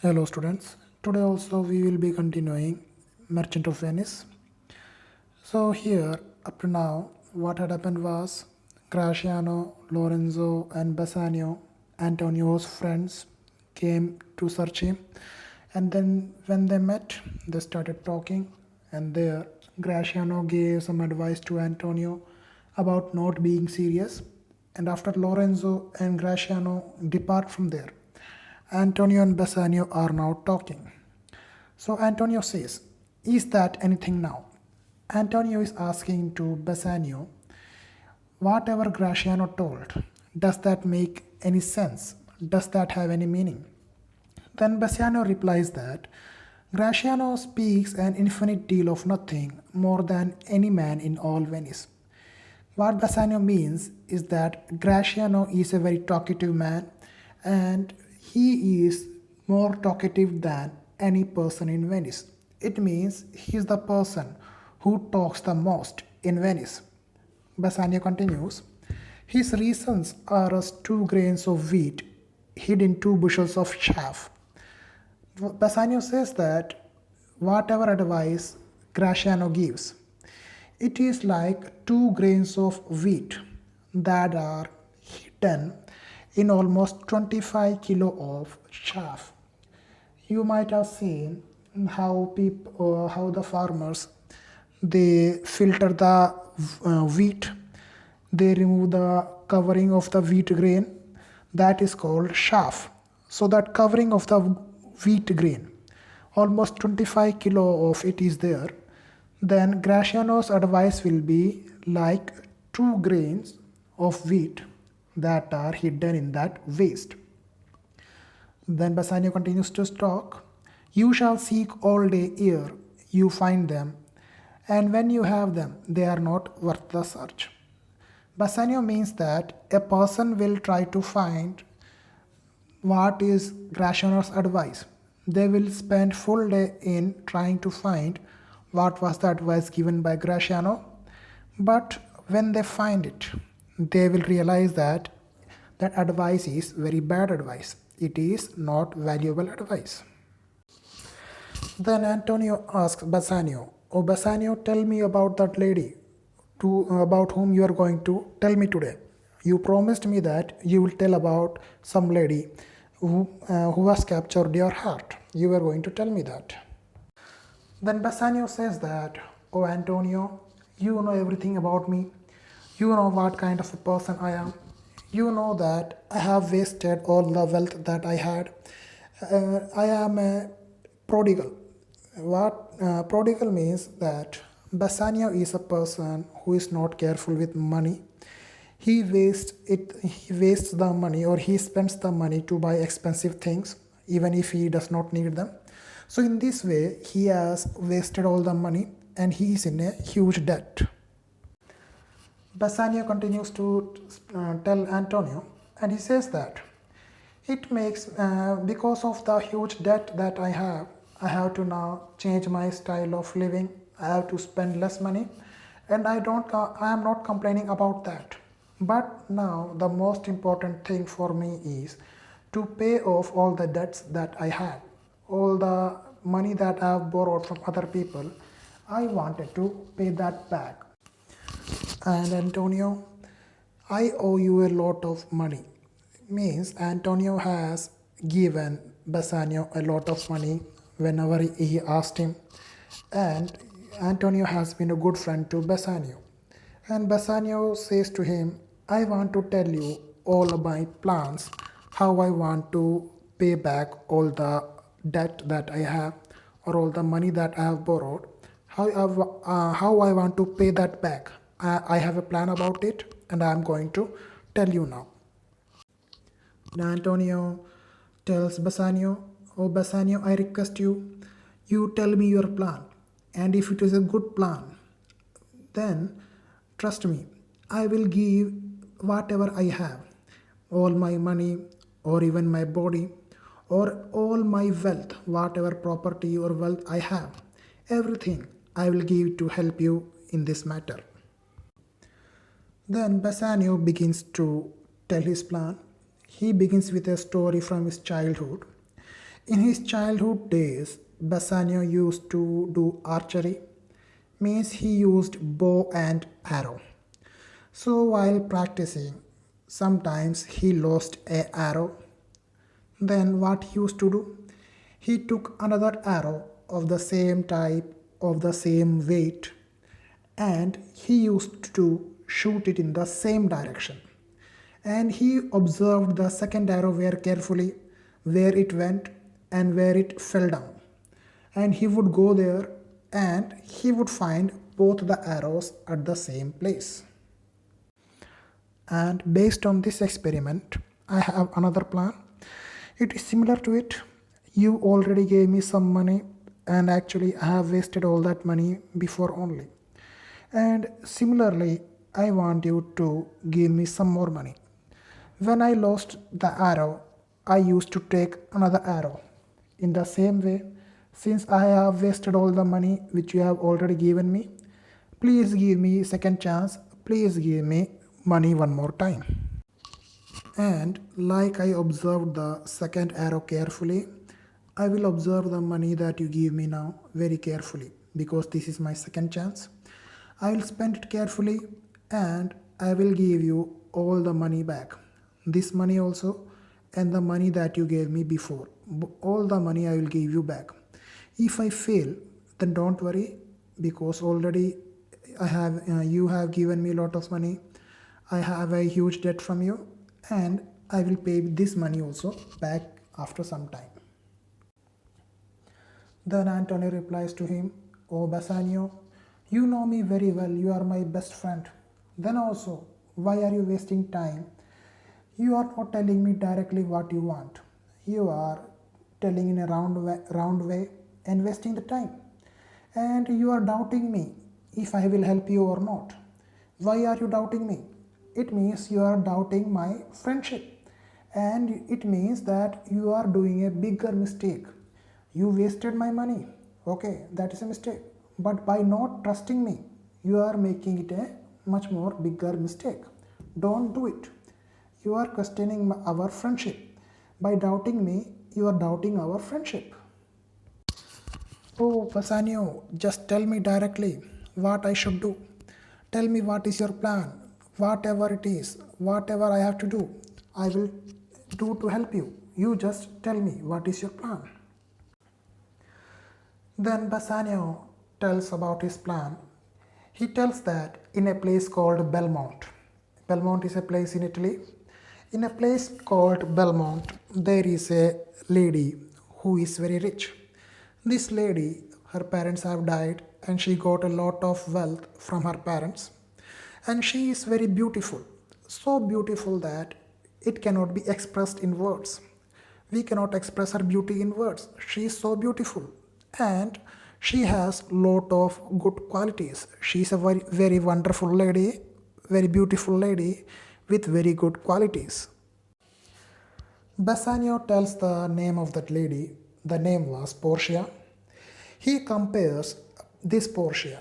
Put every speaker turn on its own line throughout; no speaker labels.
Hello students. Today also we will be continuing Merchant of Venice. So here up to now what had happened was Graciano, Lorenzo and Bassanio, Antonio's friends, came to search him, and then when they met they started talking, and there Graciano gave some advice to Antonio about not being serious, and after Lorenzo and Graciano depart from there, Antonio and Bassanio are now talking. So Antonio says, "Is that anything now?" Antonio is asking to Bassanio, "Whatever Graciano told, does that make any sense? Does that have any meaning?" Then Bassanio replies that Graciano speaks an infinite deal of nothing more than any man in all Venice. What Bassanio means is that Graciano is a very talkative man, and he is more talkative than any person in Venice. It means he is the person who talks the most in Venice. Bassanio continues, "His reasons are as 2 grains of wheat hid in 2 bushels of chaff." Bassanio says that whatever advice Graciano gives, it is like 2 grains of wheat that are hidden in almost 25 kilo of chaff. You might have seen how the farmers, they filter the wheat, they remove the covering of the wheat grain, that is called chaff. So that covering of the wheat grain, almost 25 kilo of it is there. Then Graciano's advice will be like 2 grains of wheat that are hidden in that waste. Then Bassanio continues to talk. "You shall seek all day ere you find them, and when you have them, they are not worth the search." Bassanio means that a person will try to find what is Graciano's advice. They will spend full day in trying to find what was the advice given by Graciano, but when they find it, they will realize that that advice is very bad advice. It is not valuable advice. Then Antonio asks Bassanio, "Oh Bassanio, tell me about that lady about whom you are going to tell me today. You promised me that you will tell about some lady who has captured your heart. You were going to tell me that." Then Bassanio says that, "Oh Antonio, you know everything about me. You know what kind of a person I am. You know that I have wasted all the wealth that I had. I am a prodigal." What prodigal means that Bassanio is a person who is not careful with money. He wastes it. He wastes the money, or he spends the money to buy expensive things, even if he does not need them. So in this way, he has wasted all the money, and he is in a huge debt. Bassanio continues to tell Antonio, and he says that it makes because of the huge debt that I have to now change my style of living. I have to spend less money, and I am not complaining about that. But now the most important thing for me is to pay off all the debts that I have, all the money that I have borrowed from other people. I wanted to pay that back. And Antonio, I owe you a lot of money. Means Antonio has given Bassanio a lot of money whenever he asked him, and Antonio has been a good friend to Bassanio. And Bassanio says to him, "I want to tell you all of my plans, how I want to pay back all the debt that I have, or all the money that I have borrowed, how I want to pay that back. I have a plan about it, and I am going to tell you now." Antonio tells Bassanio, "Oh Bassanio, I request you, you tell me your plan. And if it is a good plan, then trust me, I will give whatever I have, all my money, or even my body, or all my wealth, whatever property or wealth I have, everything I will give to help you in this matter." Then Bassanio begins to tell his plan. He begins with a story from his childhood. In his childhood days, Bassanio used to do archery, means he used bow and arrow. So while practicing, sometimes he lost a arrow. Then what he used to do? He took another arrow of the same type, of the same weight, and he used to shoot it in the same direction. And he observed the second arrow very carefully, where it went and where it fell down. And he would go there and he would find both the arrows at the same place. And based on this experiment, I have another plan. It is similar to it. You already gave me some money, and actually I have wasted all that money before only. And similarly, I want you to give me some more money. When I lost the arrow, I used to take another arrow. In the same way, since I have wasted all the money which you have already given me, please give me second chance. Please give me money one more time. And like I observed the second arrow carefully, I will observe the money that you give me now very carefully, because this is my second chance. I will spend it carefully and I will give you all the money back. This money also, and the money that you gave me before. All the money I will give you back. If I fail, then don't worry, because already you have given me a lot of money. I have a huge debt from you, and I will pay this money also back after some time. Then Antonio replies to him, "Oh Bassanio, you know me very well, you are my best friend. Then also, why are you wasting time? You are not telling me directly what you want. You are telling in a round way and wasting the time. And you are doubting me if I will help you or not. Why are you doubting me? It means you are doubting my friendship. And it means that you are doing a bigger mistake. You wasted my money. Okay, that is a mistake. But by not trusting me, you are making it a much more bigger mistake. Don't do it. You are questioning our friendship. By doubting me, you are doubting our friendship." "Oh, Bassanio, just tell me directly what I should do. Tell me what is your plan. Whatever it is, whatever I have to do, I will do to help you. You just tell me what is your plan." Then Bassanio tells about his plan. He tells that in a place called Belmont. Belmont is a place in Italy. In a place called Belmont, there is a lady who is very rich. This lady, her parents have died, and she got a lot of wealth from her parents. And she is very beautiful, so beautiful that it cannot be expressed in words. We cannot express her beauty in words. She is so beautiful, and she has lot of good qualities. She is a very, very wonderful lady, very beautiful lady with very good qualities. Bassanio tells the name of that lady. The name was Portia. He compares this Portia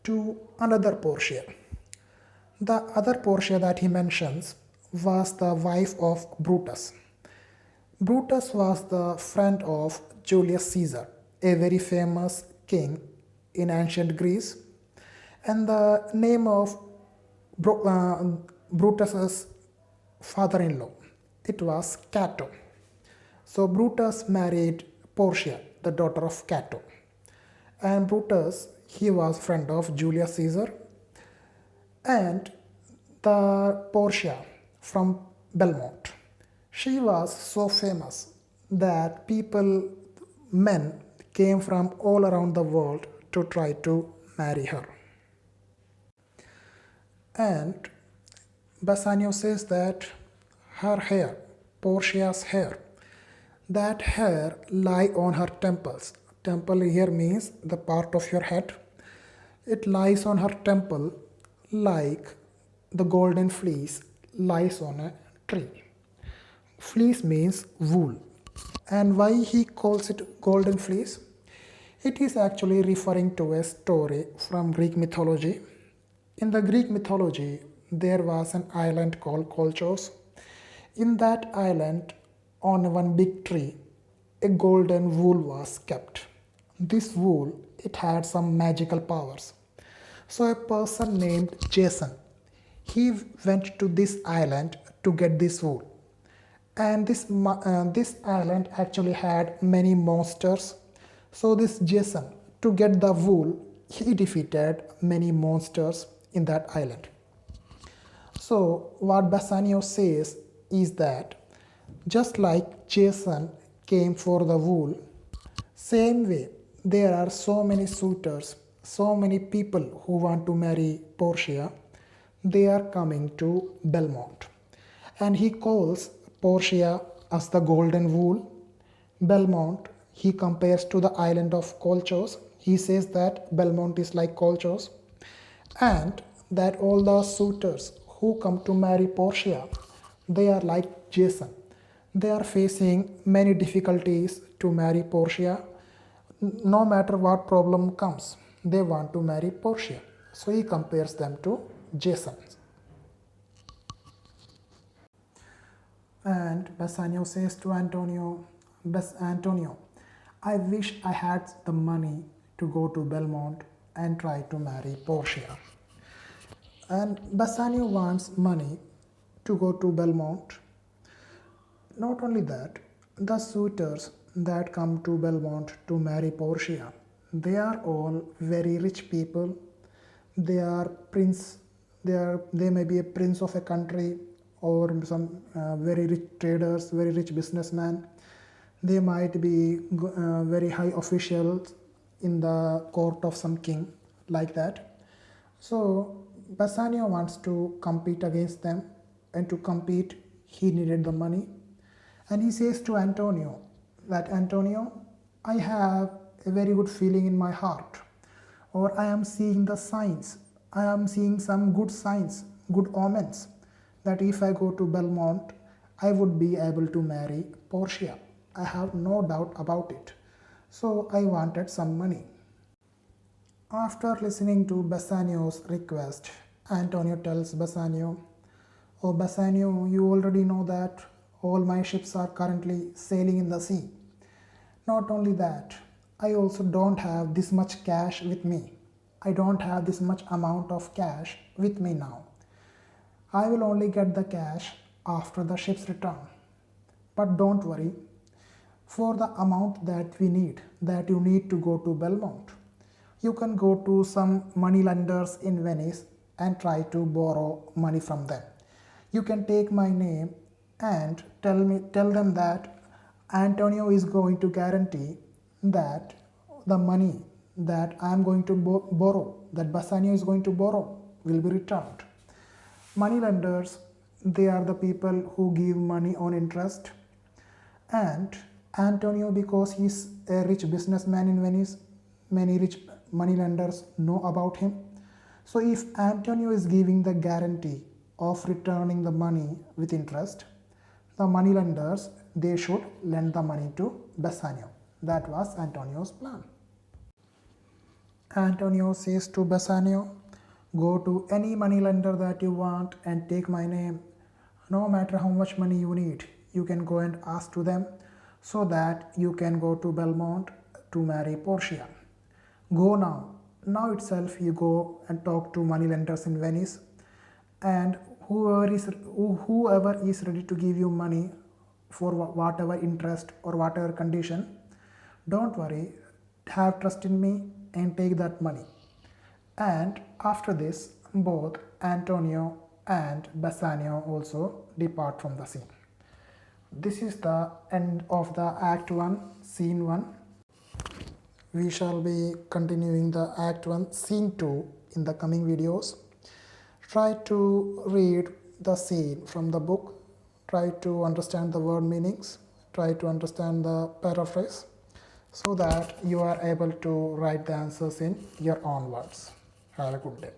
to another Portia. The other Portia that he mentions was the wife of Brutus. Brutus was the friend of Julius Caesar, a very famous king in ancient Greece. And the name of Brutus's father-in-law, it was Cato. So Brutus married Portia, the daughter of Cato. And Brutus, he was friend of Julius Caesar. And the Portia from Belmont, she was so famous that men came from all around the world to try to marry her. And Bassanio says that her hair, Portia's hair, that hair lie on her temples. Temple here means the part of your head. It lies on her temple like the golden fleece lies on a tree. Fleece means wool. And why he calls it golden fleece? It is actually referring to a story from Greek mythology. In the Greek mythology, there was an island called Kolchos. In that island, on one big tree, a golden wool was kept. This wool, it had some magical powers. So a person named Jason, he went to this island to get this wool. And this island actually had many monsters. So this Jason, to get the wool, he defeated many monsters in that island. So what Bassanio says is that just like Jason came for the wool, same way there are so many suitors, so many people who want to marry Portia. They are coming to Belmont. And he calls Portia as the golden wool. Belmont he compares to the island of Colchos. He says that Belmont is like Colchos, and that all the suitors who come to marry Portia, they are like Jason. They are facing many difficulties to marry Portia. No matter what problem comes, they want to marry Portia. So he compares them to Jason. And Bassanio says to Antonio, Antonio, I wish I had the money to go to Belmont and try to marry Portia. And Bassanio wants money to go to Belmont. Not only that, the suitors that come to Belmont to marry Portia, they are all very rich people. They are they may be a prince of a country, or some very rich traders, very rich businessmen. They might be very high officials in the court of some king, like that. So Bassanio wants to compete against them, and to compete he needed the money. And he says to Antonio that, Antonio, I have a very good feeling in my heart, or I am seeing the signs, I am seeing some good signs, good omens, that if I go to Belmont, I would be able to marry Portia. I have no doubt about it. So I wanted some money. After listening to Bassanio's request, Antonio tells Bassanio, Oh Bassanio, you already know that all my ships are currently sailing in the sea. Not only that, I also don't have this much cash with me. I don't have this much amount of cash with me now. I will only get the cash after the ships return. But don't worry, for the amount that we need, that you need to go to Belmont, you can go to some money lenders in Venice and try to borrow money from them. You can take my name and tell them that Antonio is going to guarantee that the money that I am going to borrow, that Bassanio is going to borrow, will be returned. Money lenders, they are the people who give money on interest. And Antonio, because he is a rich businessman in Venice, many rich money lenders know about him. So if Antonio is giving the guarantee of returning the money with interest, the money lenders, they should lend the money to Bassanio. That was Antonio's plan. Antonio says to Bassanio, go to any money lender that you want and take my name. No matter how much money you need, you can go and ask to them, so that you can go to Belmont to marry Portia. Go now. Now itself you go and talk to money lenders in Venice, and whoever is ready to give you money for whatever interest or whatever condition, don't worry, have trust in me and take that money. And after this, both Antonio and Bassanio also depart from the scene. This is the end of the Act 1, Scene 1. We shall be continuing the Act 1, Scene 2 in the coming videos. Try to read the scene from the book. Try to understand the word meanings. Try to understand the paraphrase, so that you are able to write the answers in your own words. Have a good day.